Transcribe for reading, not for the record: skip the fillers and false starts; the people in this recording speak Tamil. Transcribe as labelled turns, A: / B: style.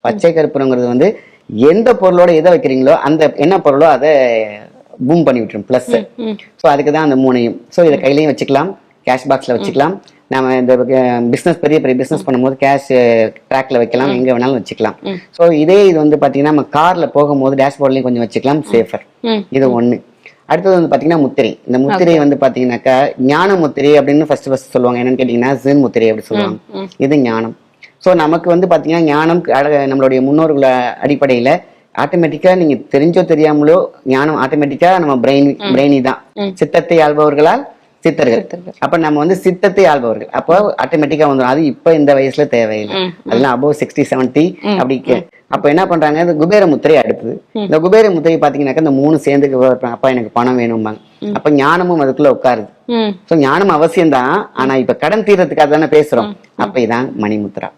A: பச்சை கற்பூரங்கிறது வந்து எந்த பொருளோட எதை வைக்கிறீங்களோ அந்த என்ன பொருளோ அதை பூம் பண்ணி விட்டுரும் பிளஸ். ஸோ அதுக்கு தான் அந்த மூணையும். ஸோ இதை கையிலையும் வச்சுக்கலாம், கேஷ் பாக்ஸ்ல வச்சுக்கலாம். நம்ம இந்த பிசினஸ் பெரிய பெரிய பிசினஸ் பண்ணும்போது கேஷ் ட்ராக்ல வைக்கலாம், எங்க வேணாலும் வச்சுக்கலாம். ஸோ இதே இது வந்து பாத்தீங்கன்னா நம்ம கார்ல போகும்போது டேஷ்போர்ட்லயும் கொஞ்சம் வச்சுக்கலாம், சேஃபர். இது ஒண்ணு. அடுத்தது வந்து பாத்தீங்கன்னா முத்திரை. இந்த முத்திரை வந்து பாத்தீங்கன்னாக்கா ஞான முத்திரை அப்படின்னு ஃபர்ஸ்ட் சொல்லுவாங்க. என்னன்னு கேட்டீங்கன்னா ஜென் முத்திரை அப்படி சொல்லுவாங்க. இது ஞானம். ஸோ நமக்கு வந்து பாத்தீங்கன்னா ஞானம் நம்மளுடைய முன்னோர்கள அடிப்படையில ஆட்டோமேட்டிக்கா நீங்க தெரிஞ்சோ தெரியாமலோ ஞானம் ஆட்டோமேட்டிக்கா நம்ம பிரெயினி தான். சித்தத்தை ஆள்பவர்களால் சித்தர்கள். அப்ப நம்ம வந்து சித்தத்தை ஆள்பவர்கள். அப்போ ஆட்டோமேட்டிக்கா வந்துடும். அது இப்ப இந்த வயசுல தேவையில்லை, அதெல்லாம் அபோவ் 60-70 அப்படி. அப்ப என்ன பண்றாங்க, இந்த குபேர முத்திரை அடுத்தது. இந்த குபேர முத்திரை பாத்தீங்கன்னாக்கா இந்த 3 சேர்ந்து அப்பா எனக்கு பணம் வேணும்பாங்க. அப்ப ஞானமும் அதுக்குள்ள உட்காருது. சோ ஞானம் அவசியம் தான். ஆனா இப்ப கடன் தீர்றதுக்காக தானே பேசுறோம். அப்ப இதான் மணிமுத்ரா.